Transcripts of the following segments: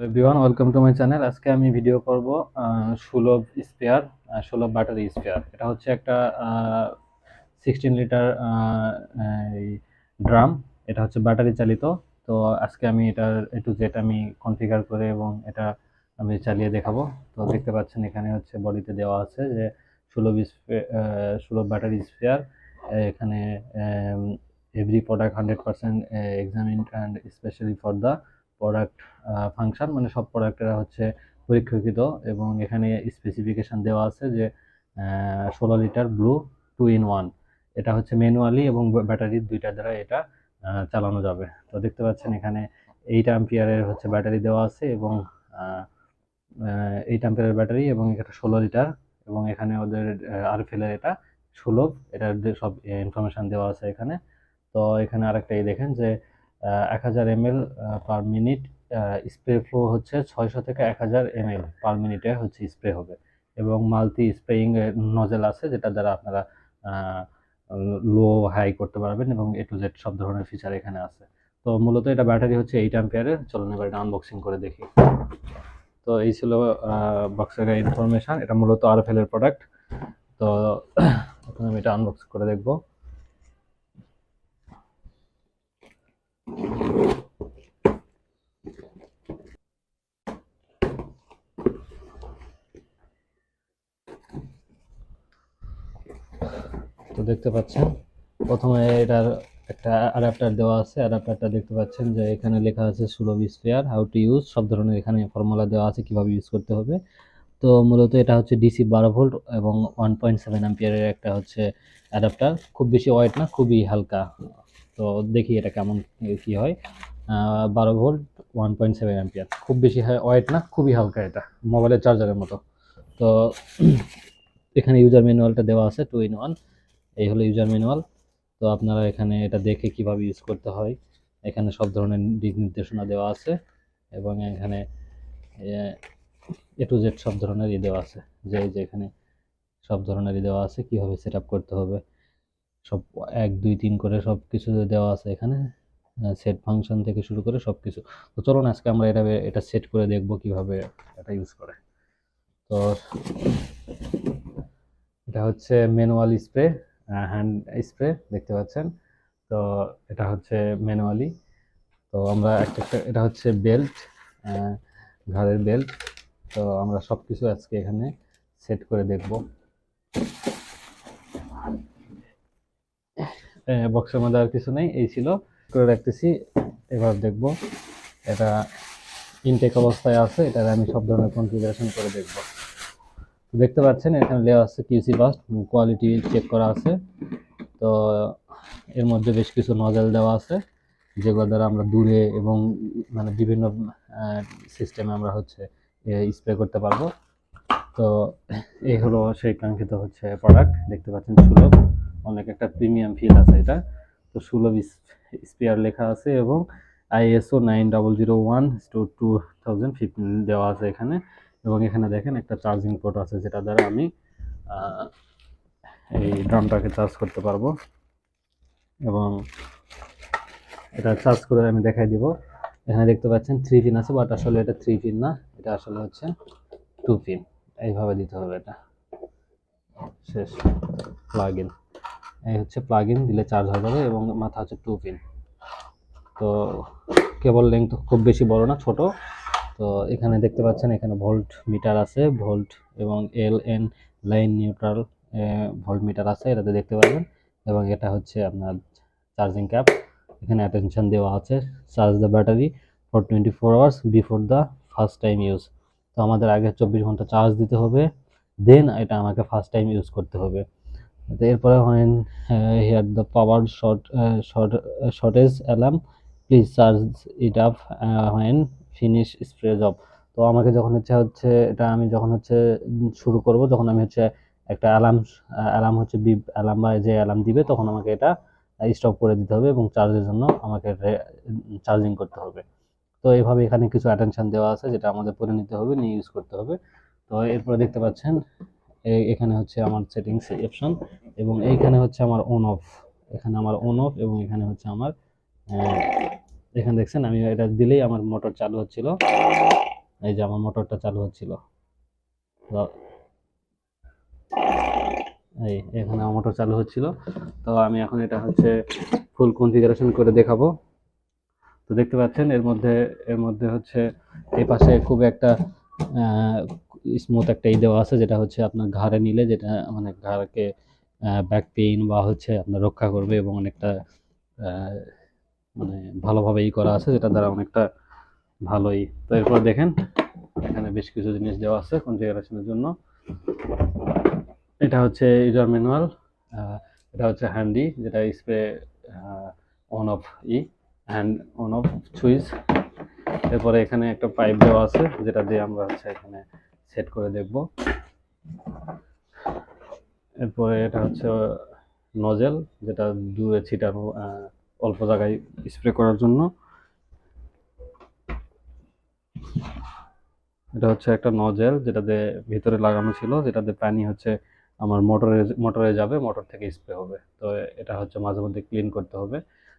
Everyone, welcome to my channel. আজকে আমি video করব সুলভ স্পেয়ার, সুলভ ব্যাটারি স্পেয়ার। এটা হচ্ছে একটা 16 লিটার ড্রাম। এটা হচ্ছে ব্যাটারি চালিত। তো আজকে আমি এটার এ টু জেড আমি কনফিগার করে এবং এটা আমি চালিয়ে দেখাবো। তো দেখতে পাচ্ছেন এখানে হচ্ছে বডিতে দেওয়া আছে যে সুলভ ব্যাটারি স্পেয়ার। এখানে every product 100% examined and specially for the product function, মানে সব প্রোডাক্টেরা হচ্ছে পরীক্ষাকৃত। এবং এখানে স্পেসিফিকেশন দেওয়া আছে যে 16 লিটার ব্লু 2 in 1। এটা হচ্ছে ম্যানুয়ালি এবং ব্যাটারি দুইটা দ্বারা এটা চালানো যাবে। তো দেখতে পাচ্ছেন এখানে 8 অ্যাম্পিয়ারের হচ্ছে ব্যাটারি দেওয়া আছে এবং 8 অ্যাম্পিয়ারের ব্যাটারি এবং এটা 16 লিটার। এবং এখানে ওদের আরএফএল-এর এটা সুলভ, এটার সব ইনফরমেশন দেওয়া আছে এখানে। তো এখানে আরেকটা দেখেন যে 1000 ml per minute spray flow হচ্ছে 600 থেকে 1000 ml পার মিনিটে হচ্ছে স্প্রে হবে। এবং মাল্টি স্প্রেইং নজেল আছে যেটা দ্বারা আপনারা লো হাই করতে পারবেন এবং এ টু জেড সব ধরনের ফিচার এখানে আছে। তো মূলত এটা ব্যাটারি হচ্ছে 8 অ্যাম্পিয়ারের। চলুন এবার এটা আনবক্সিং করে দেখি। তো এই ছিল বক্সের ইনফরমেশন। এটা মূলত আরএফএল এর প্রোডাক্ট। তো এখন আমি এটা আনবক্স করে দেখব। তো দেখতে পাচ্ছেন প্রথমে এটার একটা অ্যাডাপ্টার দেওয়া আছে। অ্যাডাপ্টারটা দেখতে পাচ্ছেন যে এখানে লেখা আছে সুলভ স্পেয়ার হাউ টু ইউজ, সব ধরনের এখানে ফর্মুলা দেওয়া আছে কিভাবে ইউজ করতে হবে। তো মূলত এটা হচ্ছে ডিসি 12 ভোল্ট এবং 1.7 অ্যাম্পিয়ারের একটা হচ্ছে অ্যাডাপ্টার। খুব বেশি ওয়েট না, খুবই হালকা। তো দেখি এটা কেমন কি হয়। 12 ভোল্ট 1.7 অ্যাম্পিয়ার, খুব বেশি ওয়েট না, খুবই হালকা। এটা মোবাইলের চার্জারের মতো। তো এখানে ইউজার ম্যানুয়ালটা দেওয়া আছে 2 in 1। এই হলো ইউজার ম্যানুয়াল। তো আপনারা এখানে এটা দেখে কিভাবে ইউজ করতে হয় এখানে সব ধরনের দিক নির্দেশনা দেওয়া আছে। এবং এখানে এ টু জেড সব ধরনের দেওয়া আছে, যে এখানে সব ধরনের দেওয়া আছে কিভাবে সেট আপ করতে হবে। সব 1 2 3 করে সব কিছু দেওয়া আছে এখানে, সেট ফাংশন থেকে শুরু করে সব কিছু। তো চলুন আজকে আমরা এটা সেট করে দেখব কিভাবে এটা ইউজ করে। তো এটা হচ্ছে ম্যানুয়াল স্প্রে, হ্যান্ড স্প্রে দেখতে পাচ্ছেন। তো এটা হচ্ছে ম্যানুয়ালি। তো আমরা একটা এটা হচ্ছে বেল্ট, ঘাড়ের বেল্ট। তো আমরা সব কিছু আজকে এখানে সেট করে দেখব। বক্সের মধ্যে আর কিছু নেই, এই ছিল, করে রাখতেছি। এবার দেখব এটা ইনটেক অবস্থায় আছে, এটা আমি সব ধরনের কনফিগারেশন করে দেখব। দেখতে পাচ্ছেন এখানে লেখা আছে কিউসি বাস্ট, কোয়ালিটি চেক করা আছে। তো এর মধ্যে বেশ কিছু নজেল দেওয়া আছে যেগুলো দ্বারা আমরা দূরে এবং মানে বিভিন্ন সিস্টেমে আমরা হচ্ছে স্প্রে করতে পারবো। তো এই হলো সেই কাঙ্ক্ষিত হচ্ছে প্রোডাক্ট। দেখতে পাচ্ছেন সুলভ, অনেক একটা প্রিমিয়াম ফিল আছে এটা। তো সুলভ স্পেয়ার লেখা আছে এবং ISO 9001/2015 দেওয়া আছে এখানে। এবং এখানে দেখেন একটা চার্জিং পোর্ট আছে যেটা দ্বারা আমি এই ড্রামটাকে চার্জ করতে পারবো। এবং এটা চার্জ করে আমি দেখাই দিব। এখানে দেখতে পাচ্ছেন 3 পিন আছে, বাট আসলে এটা 3 পিন না, এটা আসলে হচ্ছে 2 পিন। এইভাবে দিতে হবে, এটা শেষ প্লাগ ইন। এই হচ্ছে প্লাগ ইন দিলে চার্জ হয়ে যাবে এবং মাথা হচ্ছে 2 পিন। তো কেবল লেংথ খুব বেশি বড় না, ছোট। তো এখানে দেখতে পাচ্ছেন এখানে ভোল্ট মিটার আছে, ভোল্ট এবং LN line neutral volt metre আছে, এটাতে দেখতে পাবেন। এবং এটা হচ্ছে আপনার চার্জিং ক্যাপ। এখানে অ্যাটেনশন দেওয়া আছে, charge the battery for 24 hours before the first time use. তো আমাদের আগে 24 ঘন্টা চার্জ দিতে হবে, দেন এটা আমাকে ফার্স্ট টাইম ইউজ করতে হবে। এরপরে when here the power shortage alarm, please charge it up when finish spray job. তো আমাকে যখন হচ্ছে এটা আমি যখন হচ্ছে শুরু করব, যখন আমি হচ্ছে একটা অ্যালার্ম হচ্ছে বিপ অ্যালার্ম বা যে অ্যালার্ম দিবে, তখন আমাকে এটা স্টপ করে দিতে হবে এবং চার্জের জন্য আমাকে চার্জিং করতে হবে। তো এইভাবে এখানে কিছু অ্যাটেনশন দেওয়া আছে যেটা আমাদের পরে নিতে হবে, নিয়ে ইউজ করতে হবে। তো এরপরে দেখতে পাচ্ছেন এখানে হচ্ছে আমার সেটিংস অপশন এবং এইখানে হচ্ছে আমার অন অফ। এখানে আমার অন অফ এবং এখানে হচ্ছে আমার এখানে দেখছেন আমি এটা দিলেই আমার মোটর চালু হচ্ছিল। এই যে আমার মোটরটা চালু হচ্ছিল, এই এখানে আমার মোটর চালু হচ্ছিল। তো আমি এখন এটা হচ্ছে ফুল কনফিগারেশন করে দেখাবো। তো দেখতে পাচ্ছেন এর মধ্যে হচ্ছে এই পাশে খুব একটা স্মুথ একটা দেওয়া আছে, যেটা হচ্ছে আপনার ঘাড়ে নিলে যেটা মানে ঘাড়কে ব্যাক পেইন বা হচ্ছে আপনার রক্ষা করবে, এবং অনেকটা মানে ভালোভাবে করা আছে, যেটা দ্বারা অনেকটা ভালোই। তো এরপর দেখেন এখানে বেশ কিছু জিনিস দেওয়া আছে কনফিগারেশনের জন্য। এটা হচ্ছে ইউজার ম্যানুয়াল, এটা হচ্ছে হ্যান্ডি, যেটা spray on of hand on off switch. এরপরে এখানে একটা পাইপ দেওয়া আছে, যেটা দিয়ে আমরা হচ্ছে এখানে সেট করে দেখব। এরপরে এটা হচ্ছে নজেল, যেটা দূরে ছিটানো অল্প জায়গায় স্প্রে করার জন্য। এটা হচ্ছে একটা নজেল, যেটাতে ভিতরে লাগানো ছিল, যেটাতে পানি হচ্ছে আমার মোটরে যাবে, মোটর থেকে স্প্রে হবে। তো এটা হচ্ছে মাঝে মধ্যে ক্লিন করতে হবে।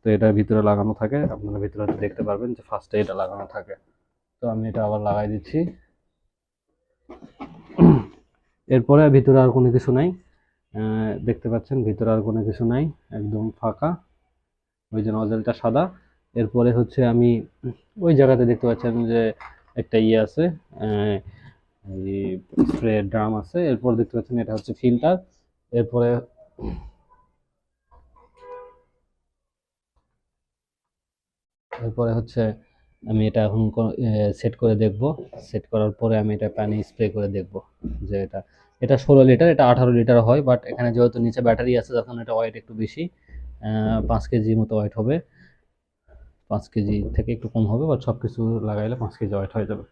তো এটা ভিতরে লাগানো থাকে, আপনারা ভিতরে দেখতে পারবেন যে ফার্স্টে এটা লাগানো থাকে। তো আমি এটা আবার লাগাই দিচ্ছি। এরপরে ভিতরে আর কোনো কিছু নাই, দেখতে পাচ্ছেন ভিতরে আর কোনো কিছু নাই, একদম ফাঁকা। ওই যে নজেলটা সাদা। এরপরে হচ্ছে আমি ওই জায়গাতে দেখতে পাচ্ছেন যে একটা আছে, স্প্রে ড্রাম আছে। এরপর দেখতে পাচ্ছেন এটা হচ্ছে ফিল্টার। এরপরে এরপরে হচ্ছে আমি এটা এখন সেট করে দেখব। সেট করার পরে আমি এটা পানি স্প্রে করে দেখব যে এটা 16 লিটার, এটা 18 লিটার হয়, বাট এখানে যেহেতু নিচে ব্যাটারি আছে, তখন এটা ওয়েট একটু বেশি, 5 কেজি মতো ওয়েট হবে। 5 কেজি থেকে একটু কম হবে, বা সব কিছু লাগাইলে 5 কেজি ওয়েট হয়ে যাবে।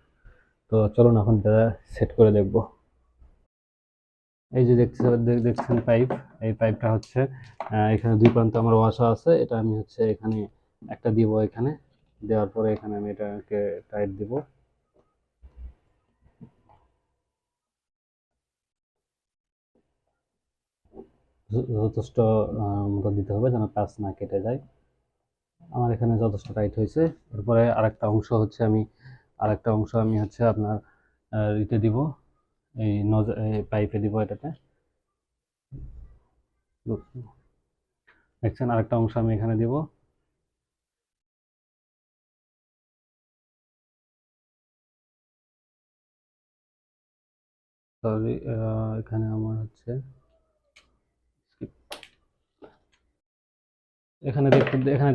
তো চলুন এখন এটা সেট করে দেখব। এই যে দেখছেন পাইপ, এই পাইপটা হচ্ছে এখানে দুই প্রান্তে আমার ওয়াশা আছে। এটা আমি হচ্ছে এখানে একটা দিব, এখানে দেওয়ার পরে এখানে আমি এটাকে টাইট দিব। যথেষ্ট মতো দিতে হবে যেন কাজ না কেটে যায়। আমার এখানে যথেষ্ট টাইট হয়েছে। এরপরে আরেকটা অংশ আমি হচ্ছে আপনার ইতে দিব, এই পাইপে দিব এটাতে। দেখছেন আরেকটা অংশ আমি এখানে দিব। সরি, এখানে আমার হচ্ছে এখানে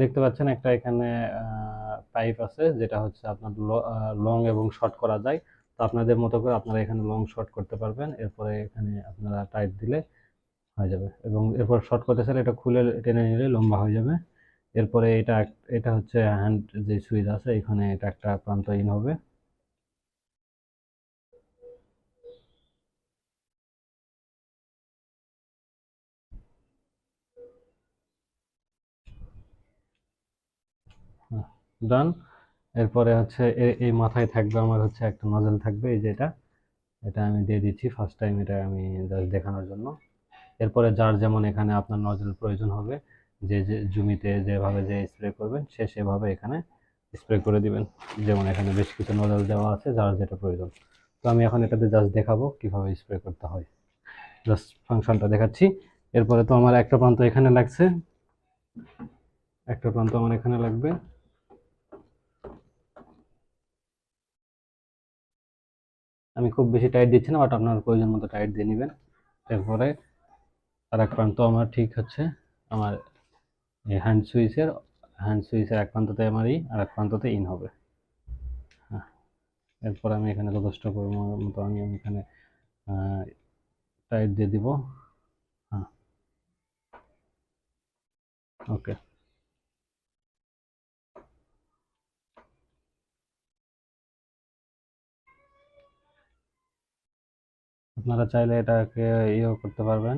দেখতে পাচ্ছেন একটা এখানে পাইপ আছে, যেটা হচ্ছে আপনার লং এবং শর্ট করা যায়। তো আপনাদের মতো করে আপনারা এখানে লং শর্ট করতে পারবেন। এরপরে এখানে আপনারা টাইট দিলে হয়ে যাবে, এবং এরপর শর্ট করতে চাইলে এটা খুলে টেনে নিলে লম্বা হয়ে যাবে। এরপরে এটা হচ্ছে হ্যান্ড যে সুইচ আছে, এখানে এটা একটা প্রান্ত ইন হবে। ডান। এরপরে হচ্ছে এই মাথায় থাকবে আমার হচ্ছে একটা নজল থাকবে, এই যে এটা আমি দিয়ে দিচ্ছি ফার্স্ট টাইম, এটা আমি জাস্ট দেখানোর জন্য। এরপরে যার যেমন এখানে আপনার নজল প্রয়োজন হবে, যে জমিতে যেভাবে যে স্প্রে করবেন, সে সেভাবে এখানে স্প্রে করে দিবেন। যেমন এখানে বেশ কিছু নজল দেওয়া আছে, যার যেটা প্রয়োজন। তো আমি এখন এটাতে জাস্ট দেখাবো কিভাবে স্প্রে করতে হয়, জাস্ট ফাংশনটা দেখাচ্ছি। এরপরে তো আমার একটা প্রান্ত এখানে লাগছে, একটা প্রান্ত আমার এখানে লাগবে। আমি খুব বেশি টাইট দিচ্ছি না, বাট আপনার প্রয়োজন মতো টাইট দিয়ে নেবেন। এরপরে আর এক প্রান্ত আমার ঠিক হচ্ছে আমার হ্যান্ড সুইচের এক প্রান্ততে আমার আর এক প্রান্ততে ইন হবে। হ্যাঁ, এরপর আমি এখানে যথেষ্ট পরিমাণ মতো আমি এখানে টাইট দিয়ে দিব। হ্যাঁ, ওকে। আপনারা চাইলে এটাকে ইয়েও করতে পারবেন।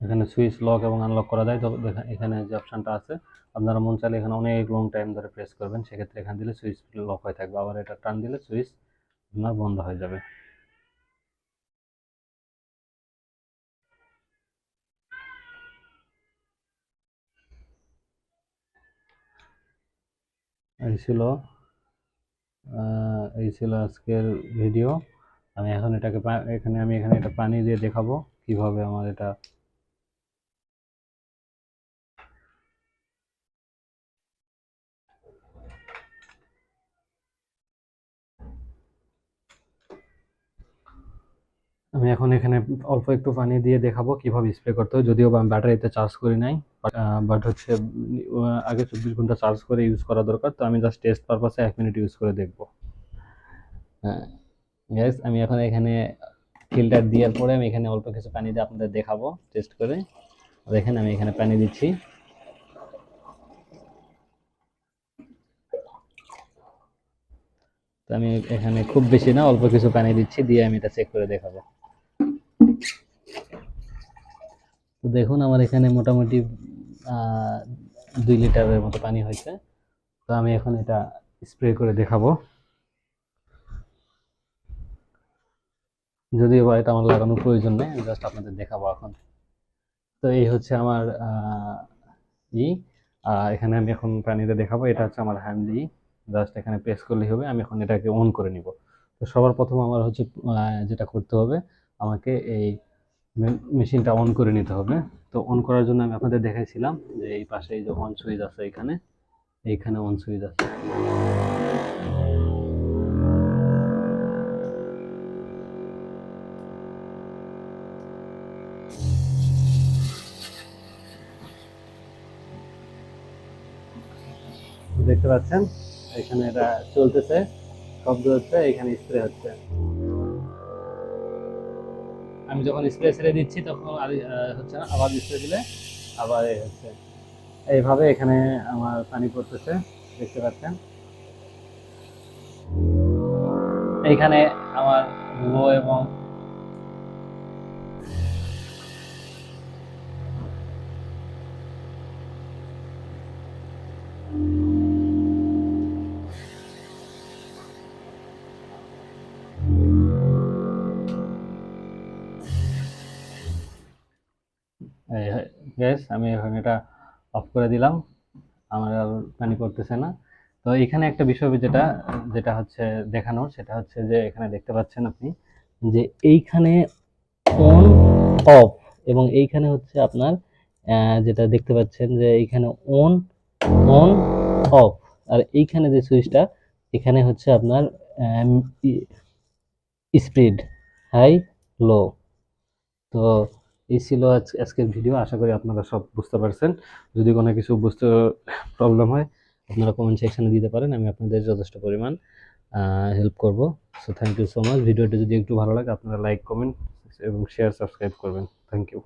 এখানে সুইচ লক এবং আনলক করা যায়। তবে এখানে যে অপশনটা আছে, আপনারা মন চাইলে এখানে অনেক লং টাইম ধরে প্রেস করবেন, সেক্ষেত্রে এখানে দিলে সুইচ লক হয়ে থাকবে, আবার এটা টান দিলে সুইচ আপনার বন্ধ হয়ে যাবে। এই ছিল আজকের ভিডিও। আমি এখন এটাকে আমি এখানে এটা পানি দিয়ে দেখাবো কিভাবে আমার এটা আমি এখন এখানে অল্প একটু পানি দিয়ে দেখাবো কিভাবে স্প্রে করতে হয়। যদিও বা আমি ব্যাটারিতে চার্জ করি নাই, বাট হচ্ছে আগে 24 ঘন্টা চার্জ করে ইউজ করা দরকার। তো আমি জাস্ট টেস্ট পারপাসে 1 মিনিট ইউজ করে দেখবো। হ্যাঁ গ্যাস, আমি এখন এখানে ফিল্টার দেওয়ার পরে আমি এখানে অল্প কিছু পানি দিয়ে আপনাদের দেখাবো টেস্ট করে। দেখেন আমি এখানে পানি দিচ্ছি। তো আমি এখানে খুব বেশি না, অল্প কিছু পানি দিচ্ছি, দিয়ে আমি এটা চেক করে দেখাবো। তো দেখুন আমার এখানে মোটামুটি 2 লিটারের মতো পানি হয়েছে। তো আমি এখন এটা স্প্রে করে দেখাবো, যদিও বা এটা আমার লাগানোর প্রয়োজন নেই, আমি জাস্ট আপনাদের দেখাবো এখন। তো এই হচ্ছে আমার ই এখানে আমি এখন পানিতে দেখাবো। এটা হচ্ছে আমার হ্যান্ডি, জাস্ট এখানে প্রেস করলেই হবে। আমি এখন এটাকে অন করে নিব। তো সবার প্রথম আমার হচ্ছে যেটা করতে হবে, আমাকে এই মেশিনটা অন করে নিতে হবে। তো অন করার জন্য আমি আপনাদের দেখাইছিলাম যে এই পাশে এই যে অন সুইচ আছে, এইখানে অন সুইচ আছে। দেখতে পাচ্ছেন এখানে এটা চলতেছে, শব্দ হচ্ছে, এখানে স্প্রে হচ্ছে। আমি যখন স্প্রে ছেড়ে দিচ্ছি তখন আর হচ্ছে না, আবার স্প্রে দিলে আবার এই হচ্ছে। এইভাবে এখানে আমার পানি পড়তেছে, দেখতে পাচ্ছেন। এইখানে আমার লো এবং গ্যাস, আমি এখন এটা অফ করে দিলাম, আমার আর পানি পড়তেছে না। তো এখানে একটা বিষয় যেটা যেটা হচ্ছে দেখানোর, সেটা হচ্ছে যে এখানে দেখতে পাচ্ছেন আপনি যে এইখানে অন অফ, এবং এইখানে হচ্ছে আপনার যেটা দেখতে পাচ্ছেন যে এইখানে অন অন অফ, আর এইখানে যে সুইচটা, এখানে হচ্ছে আপনার স্পিড হাই লো। তো এই ছিল আজকের ভিডিও। আশা করি আপনারা সব বুঝতে পারছেন। যদি কোনো কিছু বুঝতে প্রবলেম হয় আপনারা কমেন্ট সেকশনে দিতে পারেন, আমি আপনাদের যথেষ্ট পরিমাণ হেল্প করব। So thank you so much. ভিডিওটি যদি একটু ভালো লাগে আপনারা লাইক, কমেন্ট এবং শেয়ার, সাবস্ক্রাইব করবেন। Thank you.